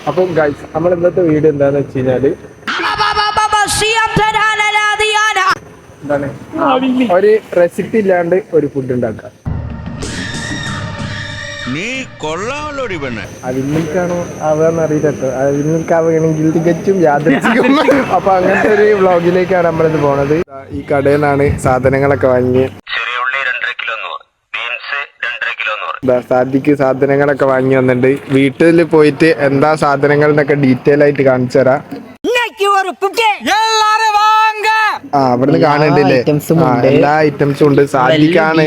അപ്പൊ ഗൈസ് നമ്മൾ ഇന്നത്തെ വീഡിയോ എന്താന്ന് വെച്ച് കഴിഞ്ഞാല് എന്താണ് ഒരു റെസിപ്പി ഇല്ലാണ്ട് ഒരു ഫുഡ് ഉണ്ടാക്കാം. നീ കൊള്ളാമല്ലോടി പെണ്ണെ. അതിലേക്കാണോ ആവാന്ന് അറിയില്ലട്ടോ. അതിലേക്കാവുകയാണെങ്കിൽ തികച്ചും യാദൃച്ഛികം. അപ്പൊ അങ്ങനത്തെ ഒരു വ്ളോഗിലേക്കാണ് നമ്മളിത് പോണത്. ഈ കടയിൽ നിന്നാണ് സാധനങ്ങളൊക്കെ വാങ്ങി. സാദിക്ക് സാധനങ്ങളൊക്കെ വാങ്ങി വന്നിട്ടുണ്ട്. വീട്ടിൽ പോയിട്ട് എന്താ സാധനങ്ങൾ എന്നൊക്കെ ഡീറ്റെയിൽ ആയിട്ട് കാണിച്ചു തരാം. അവിടുന്ന് കാണണ്ടില്ലേ, എല്ലാ ഐറ്റംസും ഉണ്ട്. സാദിക്കാണ്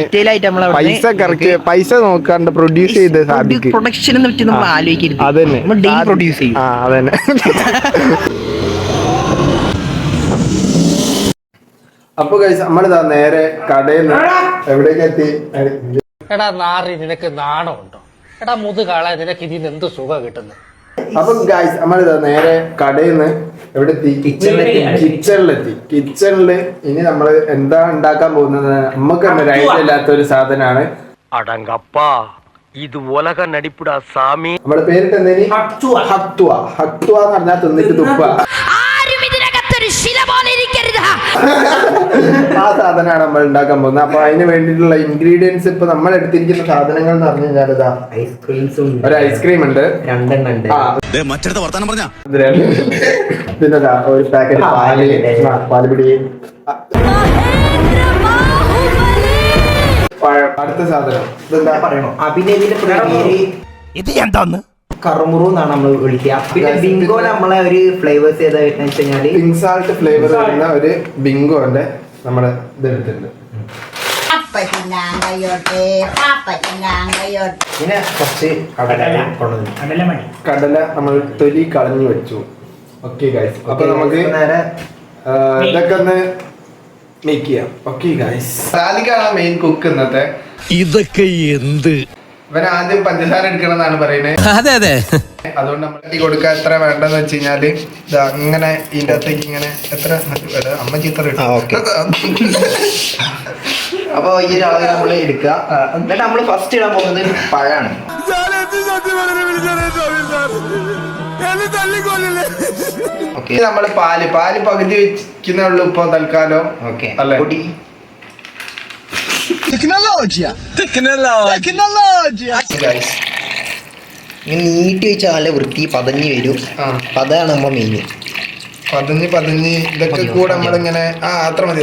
പൈസ കറക്റ്റ്, പൈസ നോക്കാണ്ട് പ്രൊഡ്യൂസ് ചെയ്ത് സാദിക്ക് അതന്നെ. അതന്നെ. അപ്പൊ ഗൈസ് നമ്മളിതാ നേരെ കടയിൽ നിന്ന് എവിടേക്ക് എത്തി. എടാ നാറി, നിനക്ക് നാണമുണ്ടോ? എടാ മുതുകാളെ, നിനക്ക് ഇതിന് എന്ത് സുഖം കിട്ടുന്നു? അപ്പൊ ഗൈസ് നമ്മളിതാ നേരെ കടയിൽ നിന്ന് എവിടെ എത്തി? കിച്ചണിലെത്തി. കിച്ചണില് ഇനി നമ്മള് എന്താ ഉണ്ടാക്കാൻ പോകുന്നത് നമുക്ക് തന്നെ ഒരു ഐഡിയ ഇല്ലാത്ത ഒരു സാധനമാണ്. അടങ്കപ്പാ, ഇത് ഉലക നടിപ്പിടാ സാമി. നമ്മളെ പേരിട്ട് എന്തേനി? ഹക്തുവ. ഹക്തുവ എന്ന് പറഞ്ഞാൽ തിന്നിട്ട് തുപ്പ. ആ സാധനമാണ് നമ്മൾ ഉണ്ടാക്കാൻ പോകുന്നത്. അപ്പൊ അതിന് വേണ്ടിയിട്ടുള്ള ഇൻഗ്രീഡിയൻസ് ഇപ്പൊ നമ്മൾ എടുത്തിരിക്കുന്ന സാധനങ്ങൾ എന്ന് പറഞ്ഞു കഴിഞ്ഞാൽ ഇതാ ഒരു ഐസ്ക്രീം ഉണ്ട്, പിന്നെ ഒരു പാക്കറ്റ് പാൽപിടി, അടുത്ത സാധനം ഇതെന്താ പറയണോ? ഇത് എന്താന്ന് കറുമുറു എന്നാണ് നമ്മൾ വിളിക്കുക. പിന്നെ ബിങ്കോ നമ്മളെ ഒരു ഫ്ലേവേഴ്സ് ചെയ്ത വെച്ച് കഴിഞ്ഞാല് പിങ്ക് സാൾട്ട് ഫ്ലേവർ വരുന്ന ഒരു ബിങ്കോന്റെ നമ്മള് ഇതെടുത്തിട്ടുണ്ട്. പിന്നെ കുറച്ച് കടല നമ്മൾ തൊലി കളഞ്ഞു വെച്ചു. ഓക്കെ ഗൈസ്, അപ്പൊ നമുക്ക് നേരെ ഇതൊക്കെ ഒന്ന് മേക്ക് ചെയ്യാം. ഓക്കെ ഗൈസ്, സാദിക്കാണ് മെയിൻ കുക്ക് ഇന്നത്തെ. ഇതൊക്കെ എന്ത്? ഇവൻ ആദ്യം പഞ്ചസാര എടുക്കണം എന്നാണ് പറയുന്നത്. അതെ അതെ. അതുകൊണ്ട് നമ്മൾ കൊടുക്കാൻ എത്ര വേണ്ടെന്ന് വെച്ച് കഴിഞ്ഞാല് ഇത് അങ്ങനെ ഇതിന്റെ അകത്തേക്ക് ഇങ്ങനെ എത്ര അമ്മ ചിത്രം ഇട്ടു. അപ്പൊ ഈ ഒരു അളവ് നമ്മൾ എടുക്കുക. എന്നിട്ട് നമ്മൾ ഫസ്റ്റ് ഇടാൻ പോകുന്നത് പഴമാണ്. നമ്മള് പാല് പകുതി വെക്കുന്നേ ഉള്ളൂ ഇപ്പൊ തൽക്കാലം. ഓക്കെ അല്ലേ? നീട്ടി വെച്ചാൽ നല്ല വൃത്തി പതഞ്ഞ് വരും. അതാണ് നമ്മൾ മെയിൻ. പതിഞ്ഞ് ഇതൊക്കെ കൂടെ നമ്മളിങ്ങനെ അത്ര മതി.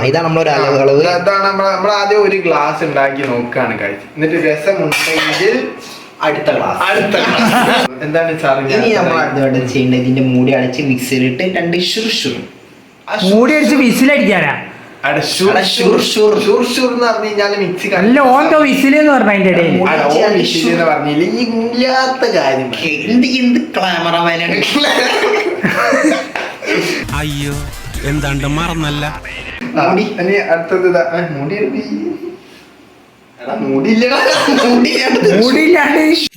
ഇതാണ് നമ്മളൊരു അളവ്. അതാണ് നമ്മൾ ആദ്യം ഒരു ഗ്ലാസ് ഉണ്ടാക്കി നോക്കാണ് കഴിച്ച്. എന്നിട്ട് രസമുണ്ടെങ്കിൽ അടുത്ത ഗ്ലാസ്. എന്താണ് സാറ് ഇനി നമ്മൾ അടുത്ത ചെയ്യേണ്ടത് ഇതിന്റെ മൂടി അടച്ച് മിക്സിയിലിട്ട് 2 ഷുർ മൂടി അടിച്ച് വിസിലടിക്കാനാ. ഇല്ലാത്ത കാര്യം. എന്ത് ക്ലാമറമാനാണ്. അയ്യോ, എന്താണ്ട് മറന്നല്ല. അടുത്തത്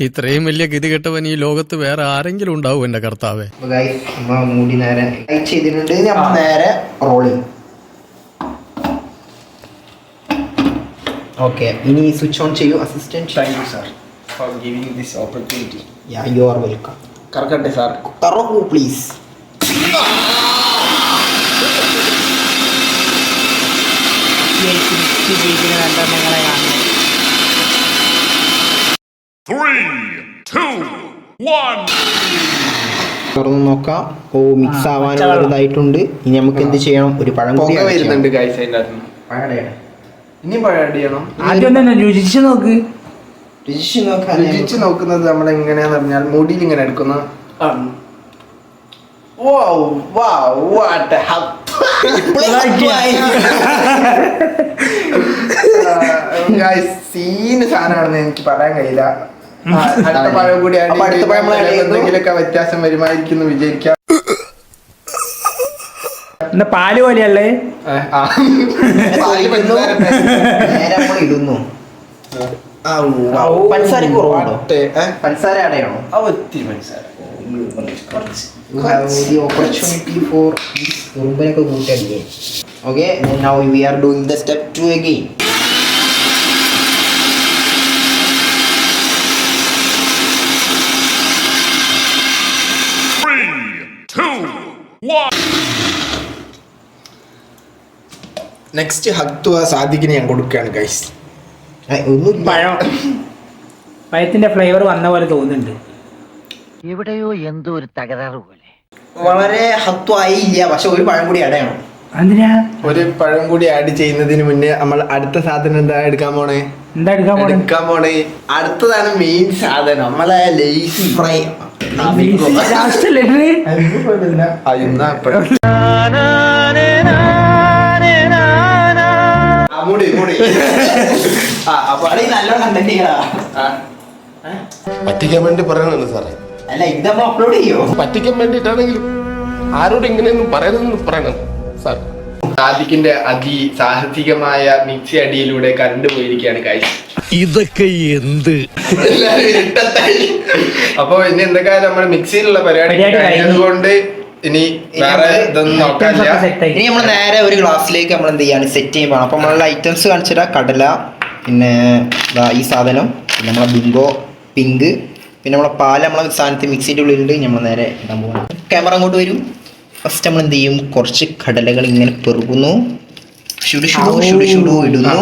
ഇത്രയും വലിയ ഗതികെട്ടവൻ ഈ ലോകത്ത് വേറെ ആരെങ്കിലും ഉണ്ടാവും എന്റെ കർത്താവേ. മൂടി നേരെ ചെയ്തിട്ടുണ്ട്. നമ്മൾ നേരെ റോളിങ്. ഓക്കെ, ഇനി സ്വിച്ച് ഓൺ ചെയ്യൂ assistant. Thank you sir for giving this opportunity. You are welcome. കറക്കട്ടെ സാർ, കറക്കൂ പ്ലീസ്. തുറന്ന് നോക്കാം. മിക്സ് ആവാനുള്ളതായിട്ടുണ്ട്. ഇനി നമുക്ക് എന്ത് ചെയ്യണം? ഒരു പഴം കൂടി വരുന്നുണ്ട് ഗൈസ്. ഇനി പഴം ആഡ് ചെയ്യണം. ആദ്യം തന്നെ രുചിച്ച് നോക്ക്. രുചിച്ച് നോക്കുന്നത് നമ്മൾ എങ്ങനെയാന്ന് പറഞ്ഞാൽ മുടിയിൽ ഇങ്ങനെ എടുക്കുന്ന സീന് സാധനമാണെന്ന് എനിക്ക് പറയാൻ കഴിയില്ല. അടുത്ത പഴം കൂടി എന്തെങ്കിലുമൊക്കെ വ്യത്യാസം വരുമായിരിക്കും വിചാരിക്കാം. പാല് പോലെയല്ലേ ഇടുന്നു. പഞ്ചസാര കുറവാണോ? പഞ്ചസാര അടയാണോ? ഓപ്പർച്യൂണിറ്റി ഫോർ ഉറുമ്പനൊക്കെ കൂട്ടല്ലേ. Okay, now we are doing the step 2 again. Next ഹക്തുവ സാദിഖിന് ഞാൻ കൊടുക്കുകയാണ് ഗൈസ്. ഒന്നും പഴം പഴത്തിന്റെ ഫ്ലേവർ വന്ന പോലെ തോന്നുന്നുണ്ട്. എവിടെയോ എന്തോ ഒരു തകരാറ് പോലെ. വളരെ ഹത്വായി ഇല്ല, പക്ഷെ ഒരു പഴം കൂടി അടയണം. എന്തിനാ ഒരു പഴം കൂടി ആഡ് ചെയ്യുന്നതിന് മുന്നേ നമ്മൾ അടുത്ത സാധനം എന്താ എടുക്കാൻ പോണേ? എന്താ എടുക്കാൻ പോണേ? അടുത്തതാണ് മെയിൻ സാധനം, നമ്മളെ ലേസി ഫ്രൈ. പറ്റിക്കാൻ വേണ്ടി പറയണല്ലോ സാറേ. അല്ല, ഇത് നമ്മൾ അപ്ലോഡ് ചെയ്യോ? പറ്റിക്കാൻ വേണ്ടിയിട്ടാണെങ്കിലും ആരോട് ഇങ്ങനെയൊന്നും പറയണമെന്ന് പറയണം സാർ. സാദിഖിന്റെ അതിസാഹസികമായ മിക്സി അടിയിലൂടെ കറണ്ട് പോയിരിക്കുകയാണ് കാഴ്ച. ഇതൊക്കെ എന്ത്? അപ്പൊ ഇനി എന്തൊക്കെ നമ്മുടെ മിക്സിയിലുള്ള പരിപാടി കഴിഞ്ഞതുകൊണ്ട് ഇനി വേറെ ഇതൊന്നും നോക്കാനില്ല. ഇനി നമ്മൾ നേരെ ഒരു ഗ്ലാസ്സിലേക്ക് നമ്മൾ എന്ത് ചെയ്യാണ് സെറ്റ് ചെയ്യുമ്പോൾ. അപ്പൊ നമ്മളുടെ ഐറ്റംസ് കാണിച്ചിട്ടാ കടല, പിന്നെ ഈ സാധനം, പിന്നെ നമ്മളെ ബിങ്കോ പിങ്ക്, പിന്നെ നമ്മളെ പാല് നമ്മളെ സാധനത്തിൽ മിക്സിൻ്റെ ഉള്ളിലുണ്ട്. നമ്മൾ നേരെ ഇടാൻ പോകണം. ക്യാമറ അങ്ങോട്ട് വരും. ഫസ്റ്റ് നമ്മൾ എന്ത് ചെയ്യും, കുറച്ച് കടലകൾ ഇങ്ങനെ പെറുകുന്നു, ഇടുന്നു,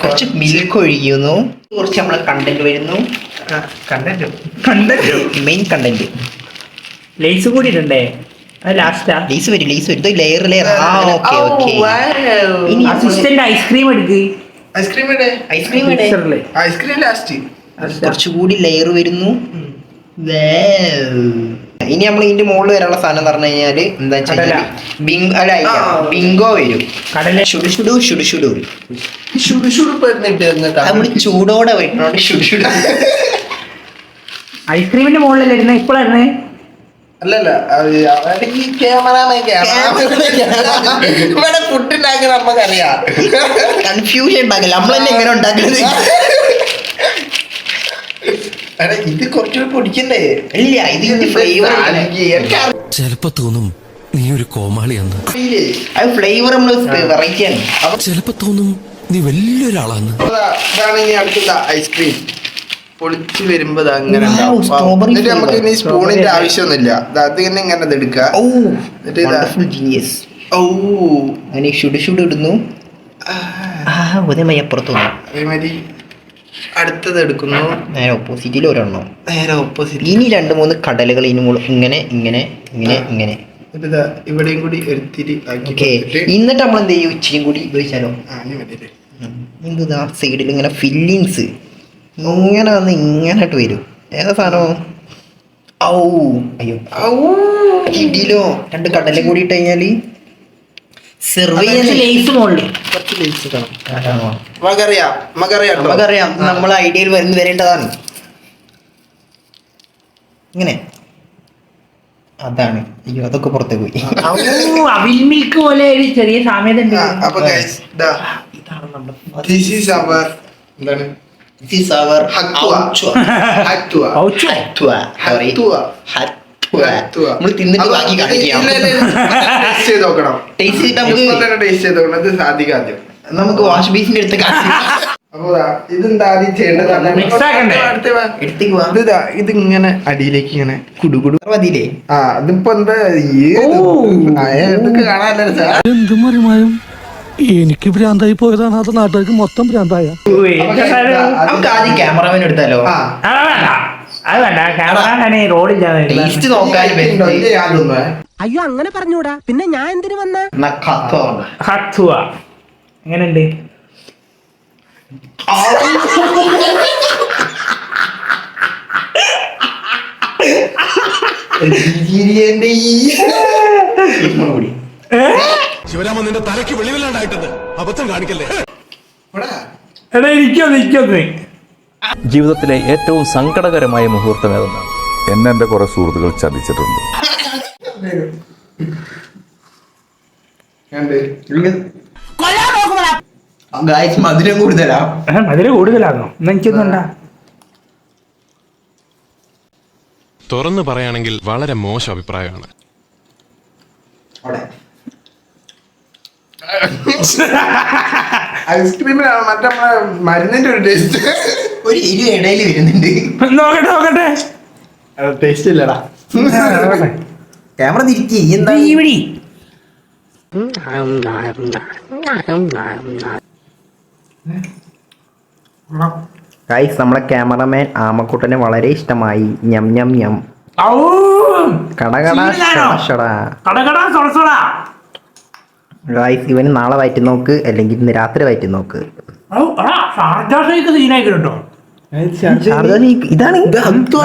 കുറച്ച് മിൽക്ക് ഒഴിക്കുന്നു, കുറച്ച് നമ്മളെ കണ്ടന്റ് വരുന്നു. മെയിൻ കണ്ടന്റ് ലേസ് കൂടി ഇടണ്ടേ? ലാസ്റ്റാ ലീസ് വരും. ഇത് ലെയർ ഇനി അസിസ്റ്റന്റ് ഐസ്ക്രീം എടുക്ക്. ഐസ്ക്രീം ലാസ്റ്റ് കുറച്ചുകൂടി ലെയർ വരുന്നു. ഇനി നമ്മൾ ഇതിന്റെ മുകളിൽ വരാനുള്ള സാധനം എന്ന് പറഞ്ഞു കഴിഞ്ഞാല് എന്താ വെച്ചാൽ ബിങ്കോ വരും. കടല നമ്മള് ചൂടോടെ വരുന്നോണ്ട് ഐസ്ക്രീമിന്റെ മുകളിലല്ലേ ഇരുന്നേ? ഇപ്പോഴായിരുന്നേ? അല്ലല്ല, ഇവിടെ ഫുഡ് ഉണ്ടാക്കി നമുക്കറിയാം. കൺഫ്യൂഷൻ ഉണ്ടാക്കില്ല, നമ്മൾ തന്നെ എങ്ങനെ ഉണ്ടാക്കുന്നത്. ഇത് കുറച്ചുകൂടി പൊടിക്കണ്ടേ? ഇല്ല, ഇതിന്റെ ഫ്ലേവർ ചിലപ്പോ തോന്നും നീ ഒരു കോമാളിയാന്ന്. അത് ഫ്ലേവർ നമ്മൾ വെറൈറ്റി ആണ്. ചിലപ്പോ തോന്നും നീ വലിയൊരാളാന്ന്. ഇതാണ് ഇനി അടുത്ത ഐസ്ക്രീം. പൊളിച്ച് വരുമ്പോ അങ്ങനെ strawberry നമുക്ക് ഇനി സ്പൂണിന്റെ ആവശ്യമൊന്നുമില്ല. അത് തന്നെ ഇങ്ങനെ എടുക്കുക. അങ്ങനെ ഷുഡ് ഇടുന്നു. അപ്പുറത്തു അതേമാതിരി അടുത്തത് എടുക്കുന്നു. നേരെ ഓപ്പോസിറ്റിൽ ഒരെണ്ണം. നേരെ ഓപ്പോസിറ്റ്. ഇനി 2-3 കടലകൾ ഇനി ഇങ്ങനെ ഇവിടെയും കൂടി എടുത്തിട്ട് ഓക്കെ. എന്നിട്ട് നമ്മൾ എന്ത് ചെയ്യും, ഇച്ചിരിയും കൂടി ഉപയോഗിച്ചാലോ? എന്താ സൈഡിൽ ഇങ്ങനെ ഫില്ലിങ്സ് ഇങ്ങനെ വന്ന് ഇങ്ങനെയായിട്ട് വരും. ഏതാ സാധനം? അയ്യോ ഇടിയിലോ 2 കടല കൂടി ഇട്ട് കഴിഞ്ഞാല് സെർവ് നമുക്കറിയാം നമ്മൾ ഐഡിയയിൽ വരുന്ന വരേണ്ടതാണ്. ഇങ്ങനെ അതാണ്. അയ്യോ, അതൊക്കെ പുറത്തേക്ക് പോയി. അവിൽ മിൽക്ക് പോലെ ഒരു ചെറിയ സാമ്യത ഉണ്ട്. ഇതാണ് നമ്മുടെ നമ്മൾ തിന്നിട്ട് ബാക്കി കാണിക്കാം. ടേസ്റ്റ് ചെയ്തിട്ട് നമുക്ക് വാഷ് ബേസിന്റെ അടുത്ത് ഇതിങ്ങനെ അടിയിലേക്ക് ഇങ്ങനെ കുടുകുടു മതിയില്ലേ? അതിപ്പോ എന്താ കാണാനല്ലോ. എന്ത് മറിമായും എനിക്ക് ഭ്രാന്തായി പോയതാണ്, അത് നാട്ടുകാർക്ക് മൊത്തം ഭ്രാന്തായ. നമുക്ക് ആദ്യം ക്യാമറമാൻ എടുത്താലോ? അത് വേണ്ട, ക്യാമറ റോഡില്ല. ടേസ്റ്റ് നോക്കാൻ അയ്യോ, അങ്ങനെ പറഞ്ഞൂടാ. പിന്നെ ഞാൻ എന്തിനു വന്ന എങ്ങനെയുണ്ട്? ശിവരാമ, നിന്റെ തലയ്ക്ക് വെളിവില്ലാണ്ടായിട്ടത് അബദ്ധം കാണിക്കല്ലേ. എടാ ഇരിക്കൊന്ന്. ജീവിതത്തിലെ ഏറ്റവും സങ്കടകരമായ മുഹൂർത്തം ഏതെന്നാണ്? എന്നെ എൻ്റെ കുറെ സുഹൃത്തുക്കൾ ചതിച്ചിട്ടുണ്ട്. മധുരം കൂടുതലാ. മധുരം കൂടുതലാണോ? എന്നാ എനിക്കൊന്നുണ്ടാ. തുറന്നു പറയുകയാണെങ്കിൽ വളരെ മോശം അഭിപ്രായമാണ്. ഐസ്ക്രീമിനാണ് മറ്റേ മരുന്നിന്റെ ഒരു ടേസ്റ്റ്. ഒരു ഇടയിൽ വരുന്നുണ്ട്. നോക്കട്ടെ. ടേസ്റ്റ് ഇല്ലടാ. ക്യാമറ തിരിക്കി എന്താ ഇവിടെ ഗൈസ് നമ്മളെ ക്യാമറമാൻ ആമക്കുട്ടനെ വളരെ ഇഷ്ടമായി ഞം ഞം ഞം കടകട ഗൈസ് ഇവന് നാളെ വയറ്റി നോക്ക് അല്ലെങ്കിൽ ഇന്ന് രാത്രി വയറ്റി നോക്ക്. ഇതാണ് ഇത് ഹത്വ,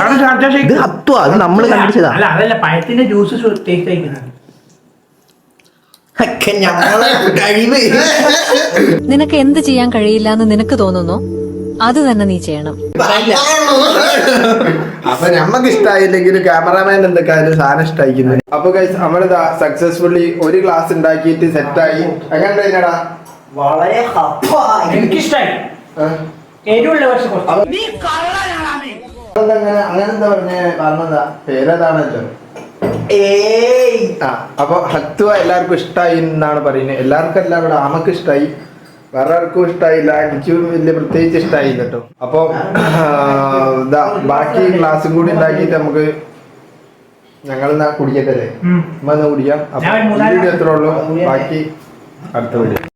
അത് നമ്മൾ കണ്ടുപിടിച്ചതാ. അതല്ല പഴത്തിന്റെ ജ്യൂസ് ടേസ്റ്റ് ആയിക്കുന്നത്. കഴിവ് നിനക്ക് എന്ത് ചെയ്യാൻ കഴിയില്ല എന്ന് നിനക്ക് തോന്നുന്നു അത് തന്നെ നീ ചെയ്യണം. അപ്പൊ നമ്മക്ക് ഇഷ്ടായില്ലെങ്കിൽ ക്യാമറാമാൻ എന്തൊക്കെയായാലും സാധനം ഇഷ്ടായിരിക്കുന്നു. അപ്പൊ ഗൈസ് നമ്മളിതാ സക്സസ്ഫുള്ളി ഒരു ഗ്ലാസ് ഉണ്ടാക്കിയിട്ട് സെറ്റായി. എങ്ങനെടാ? വളരെ എനിക്കിഷ്ടായി. അങ്ങനെന്താ പറഞ്ഞതാ പേരതാണല്ലോ. അപ്പൊ ഹത്വ എല്ലാവർക്കും ഇഷ്ടായി എന്നാണ് പറയുന്നത്. എല്ലാവർക്കും അല്ല, ഇവിടെ ആമക്ക് ഇഷ്ടായി, വേറെ ആർക്കും ഇഷ്ടായില്ല, എനിക്കും വലിയ പ്രത്യേകിച്ച് ഇഷ്ടായില്ല കേട്ടോ. അപ്പൊ ഇതാ ബാക്കി ഗ്ലാസും കൂടി ഉണ്ടാക്കിയിട്ട് നമുക്ക് ഞങ്ങൾ കുടിക്കട്ടല്ലേ, കുടിക്കാം. അപ്പൊ വീഡിയോ എത്ര ഉള്ളൂ, ബാക്കി അടുത്ത വീഡിയോ.